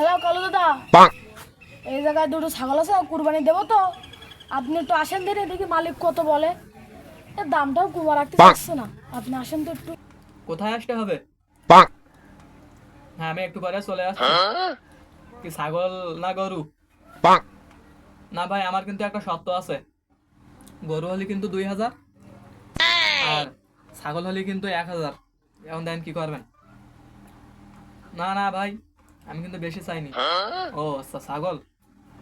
Hello Kalu দাদা, এই জায়গায় দুটো ছাগল আছে, কুরবানি দেবো তো। আপনি একটু আসেন দিনে, দেখি মালিক কত বলে। এর দামটাও কুমার রাখতে চাচ্ছে না। আপনি আসেন তো একটু। কোথায় আসতে হবে? হ্যাঁ, আমি একটু পরে চলে আসছি। কি ছাগল না গরু? না ভাই, আমার কিন্তু একটা শর্ত আছে। গরু হলে কিন্তু 2000, আর ছাগল হলে কিন্তু 1000। এখন দেন কি করবেন? না না ভাই, আমি কিন্তু বেশি চাইনি। ও আচ্ছা, ছাগল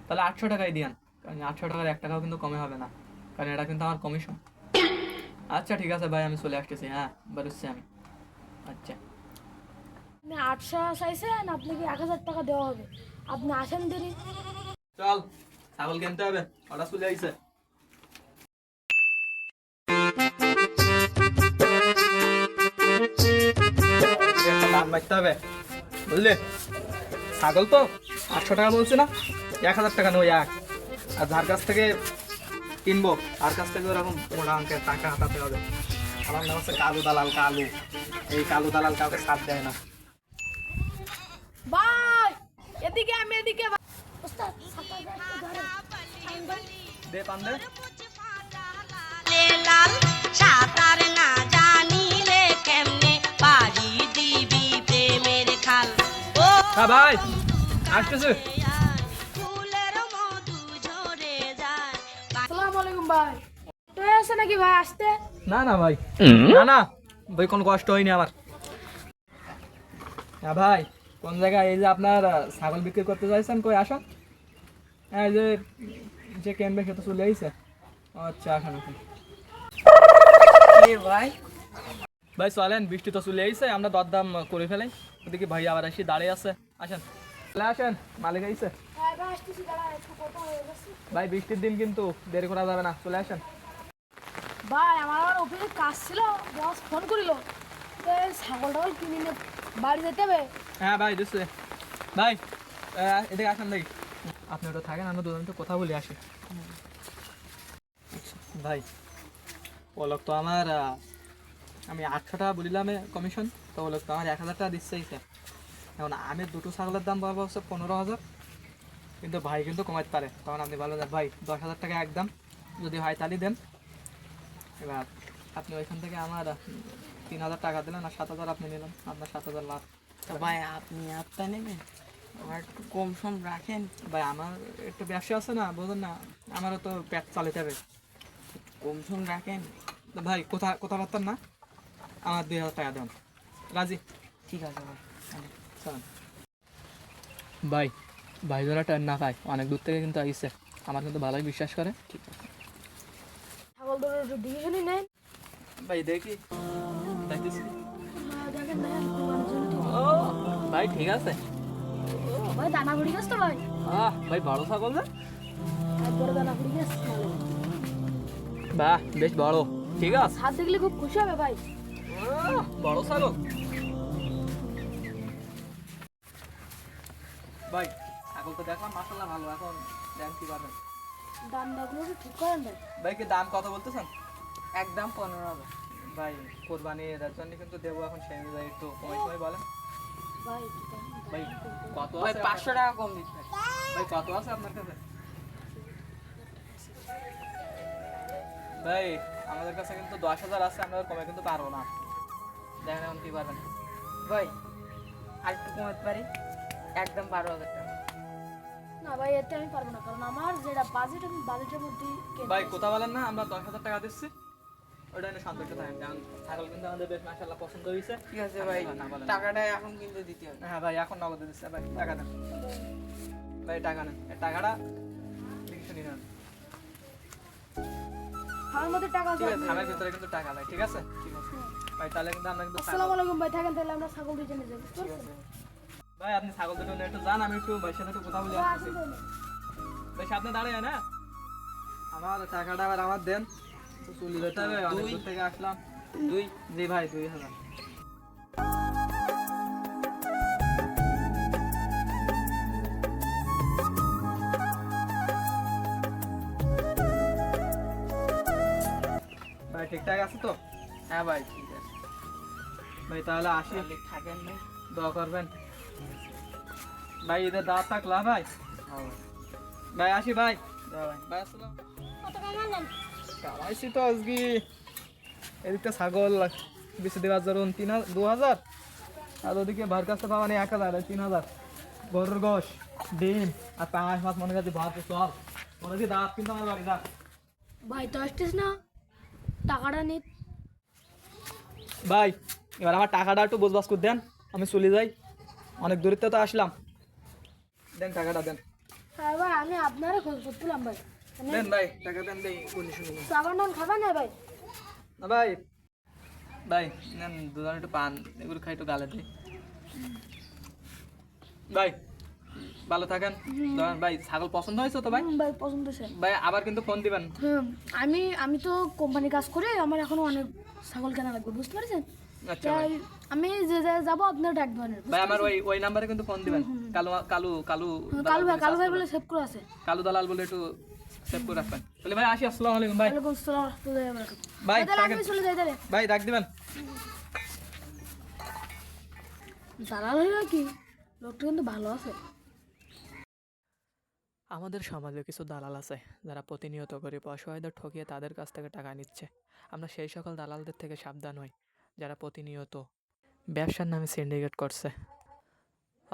তাহলে 800 টাকাই দিয়ান। কারণ 800 টাকার 1 টাকাও কিন্তু কমে হবে না, কারণ এটা কিন্তু আমার কমিশন। আচ্ছা ঠিক আছে ভাই, আমি চলে আসতেছি। হ্যাঁ, বেরোচ্ছি আমি। আচ্ছা আপনি 800 চাইছেন, আপনি কি 1000 টাকা দেওয়া হবে? আপনি আসেন দেরি। চল, ছাগল কিনতে হবে, ওটা চলে আইছে। একটা দাম বাড়তে হবে, বুঝলি? ছাগল তো 800 টাকা বলছে না, 1000 টাকা নয় এক। আর যার কাছ থেকে কিনবো তার কাছ থেকে ওরকম মোটা অঙ্কের টাকা হাতাতে হবে। আমার নাম হচ্ছে কালু দালাল, কালু। এই কালু দালাল কাউকে ছাড় দেয় না। ভাই এদিকে, আমি এদিকে। ওস্তাদ, ছাগলটা একটু ধরেন। ছাগল ভাই। দে পান দে। লাল সাঁতার না জানিলে কেমনে পাড়ি দিবি প্রেমের খাল ও হ্যাঁ ভাই, আসতেছে। ফুলের মধু ঝরে যায় আসসালামু আলাইকুম ভাই। তো আছে নাকি ভাই আসতে? না না ভাই, না না ভাই, কোনো কষ্ট হয়নি আমার। হ্যাঁ ভাই, কোন জায়গায়? এই যে আপনার ছাগল বিক্রি করতে চাইছেন, কই আসুন। হ্যাঁ, এই যে যে কিনবে সে তো চলে আইছে। আচ্ছা, আসুন আসুন ভাই ভাই, চলেন, বৃষ্টি তো চলে আইছে, আমরা দরদাম করে ফেলাই। ওদিকে ভাই আবার এসে দাঁড়িয়ে আছে। আসেন, চলে আসেন, মালিক আইছে। হ্যাঁ ভাই আসতেছি, দাঁড়া, একটু কথা হয়ে গেছে। ভাই বৃষ্টির দিন কিন্তু দেরি করা যাবে না, চলে আসেন। ভাই আমার অফিসে কাজ ছিল, বস ফোন করিল। তো এই ছাগল টাগল কিনে নিয়ে বাড়ি যেতে হবে। হ্যাঁ ভাই, দিচ্ছে। ভাই এদিকে আসেন ভাই, আপনি ওটা থাকেন, আমরা দুজন তো কথা বলে আসি। ভাই ও লোক তো আমার আমি 800 টাকা বলিলাম কমিশন, তো ও লোক তো আমার 1000 টাকা দিচ্ছে। এখন আমি দুটো ছাগলের দাম পাবো হচ্ছে 15,000, কিন্তু ভাই কিন্তু কমাইতে পারে। তখন আপনি বলবেন যে ভাই 10,000 টাকা একদম, যদি হয় তাহলে দেন। এবার আপনি ওইখান থেকে আমার 3,000 টাকা দিলেন, আর 7,000 আপনি নিলেন, আপনার 7,000 লাভ। তো ভাই আপনি আপটা নেবেন, আমার একটু কম সম রাখেন। ভাই আমার একটু ব্যবসা আছে না, বুঝলেন না, আমারও তো পেট চালাতে হবে। কম সম রাখেন। তো ভাই কথাবার্তা না, আমার 2,000 টাকা দেন, রাজি? ঠিক আছে ভাই। চলেন ভাই, ভাই যারা টাইম না পায়, অনেক দূর থেকে কিন্তু আইসে, আমার কিন্তু ভালোই বিশ্বাস করে। ঠিক আছে ছাগল ধরে একটু দেখে শুনি নেন। ভাই, দেখি দেখতেছি। দেখেন দেখেন, কুরবানির জন্য ঠিক। ও ভাই, ঠিক আছে। ভাই দানা ভরি গেছে তো ভাই, ভাই বড় ছাগল না? একবারে দানা ভরি গেছে। বাহ, বেশ বড়, ঠিক আছে। হাত দেখলে খুব খুশি হবে ভাই। বড় ছাগল। ভাই ছাগল তো দেখলাম মাশাআল্লাহ ভালো, এখন দেন কি পারবেন? দাম দাগুলো একটু ঠিক করেন ভাই। ভাই কি দাম কত বলতেছেন? একদম 15,000। ভাই কোরবানির জন্য কিন্তু দেবো, এখন সেই অনুযায়ী একটু কমাই সময় বলেন। ভাই একটু কম। ভাই কত ভাই আছে? 500 টাকা কম দিতে হবে। ভাই কত আছে আপনার কাছে? ভাই আমাদের কাছে কিন্তু 10,000 আছে, আমরা কমে কিন্তু পারবো না। দেখেন এখন কি পারবেন। ভাই আর একটু কমাতে পারি, একদম 12,000 টাকা। না ভাই এতে আমি পারবো না, কারণ আমার যেটা বাজেট, আমি বাজেটের মধ্যেই ভাই কথা বলেন না, আমরা 10,000 টাকা দিচ্ছি, ওটা নিয়ে সন্তুষ্ট থাকেন। কারণ ছাগল কিন্তু আমাদের বেশ মাশাআল্লাহ পছন্দ হয়েছে। ঠিক আছে ভাই, না বলেন। টাকাটা এখন কিন্তু দিতে হবে। হ্যাঁ ভাই, এখন নগদ দিচ্ছে। ভাই টাকা দেন, ভাই টাকা নেন, এই টাকাটা দেখে শুনি নেন। আমার মধ্যে টাকা আছে। ঠিক আছে, থানার ভিতরে কিন্তু টাকা ভাই, ঠিক আছে? ঠিক আছে ভাই, তাহলে কিন্তু আমরা কিন্তু আসসালামু আলাইকুম ভাই, থাকেন তাহলে আমরা ছাগল দিয়ে জেনে যাবো। ঠিক আছে ভাই, আপনি ছাগল দুটো নিয়ে একটু যান, আমি একটু ভাইয়ের সাথে একটু কথা বলে আসতেছি। ভাই সামনে দাঁড়ায় না, আমার টাকাটা আবার আমার দেন, তো চলে যেতে হবে, অনেক দূর থেকে আসলাম। জি ভাই, 2,000। ভাই ঠিকঠাক আছে তো? হ্যাঁ ভাই ঠিক আছে। ভাই তাহলে আসি, তাহলে থাকেন ভাই। দোয়া করবেন। ভাই এদের দাঁত থাকলা ভাই। ভাই আসি ভাই। ভাই আসসালাম। কত কামালেন? কামাইছি তো আজকে এদিকটা ছাগল বেশি দেওয়ার ধরুন 2,000, আর ওদিকে ভার কাছে পাওয়া নেই 1,000, 3,000 গরুর গোশ, ডিম আর পাঁচ মাছ মনে কাছে ভাত চল মনে হচ্ছে দাঁত কিন্তু আমার বাড়ি দাঁত। ভাই তো আসছিস না, টাকাটা নি। ভাই এবার আমার টাকাটা একটু বসবাস করে দেন, আমি চলে যাই, অনেক দূরিত্বে তো আসলাম, দেন টাকাটা দেন। হ্যাঁ ভাই, আমি আপনারও খোঁজ করছিলাম ভাই। দেন ভাই টাকা দেন, দেই বলি শুনি চাবার নান খাবেন না ভাই? না ভাই। ভাই নেন দুজন একটু পান, এগুলো খাই একটু গালে দিই। ভাই ভালো থাকেন। ধরেন ভাই ছাগল পছন্দ হয়েছে তো ভাই? ভাই পছন্দ হয়েছে। ভাই আবার কিন্তু ফোন দিবেন। আমি তো কোম্পানি কাজ করে, আমার এখনো অনেক ছাগল কেনা লাগবে, বুঝতে পারছেন? আচ্ছা ভাই। তাই আমি যে যাবো আপনার ডাক দেবেন। ভাই আমার ওই নাম্বারে কিন্তু ফোন দিবেন। কালু কালু কালু কালু ভাই বলে সেভ করে আছে। কালু দালাল বলে একটু সেভ করে রাখবেন। বলে ভাই আসি, আসসালামু আলাইকুম ভাই। ওয়ালাইকুম আসসালাম ওয়া রাহমাতুল্লাহি ওয়া বারাকাতুহু। ভাই তাহলে থাকেন। আমি চলে যাই তাহলে। ভাই ডাক দিবেন। দালাল হলো কি, লোকটা কিন্তু ভালো আছে। আমাদের সমাজে কিছু দালাল আছে যারা প্রতিনিয়ত গরিব অসহায়দের ঠকিয়ে তাদের কাছ থেকে টাকা নিচ্ছে। আমরা সেই সকল দালালদের থেকে সাবধান হই যারা প্রতিনিয়ত ব্যবসার নামে সিন্ডিকেট করছে।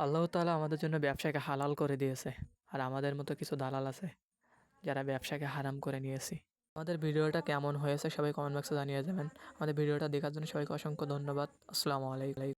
আল্লাহ তাআলা আমাদের জন্য ব্যবসাকে হালাল করে দিয়েছে, আর আমাদের মতো কিছু দালাল আছে যারা ব্যবসাকে হারাম করে নিয়েছি। আমাদের ভিডিওটা কেমন হয়েছে সবাই কমেন্ট বক্সে জানিয়ে যাবেন। আমাদের ভিডিওটা দেখার জন্য সবাইকে অসংখ্য ধন্যবাদ। আসসালামু আলাইকুম।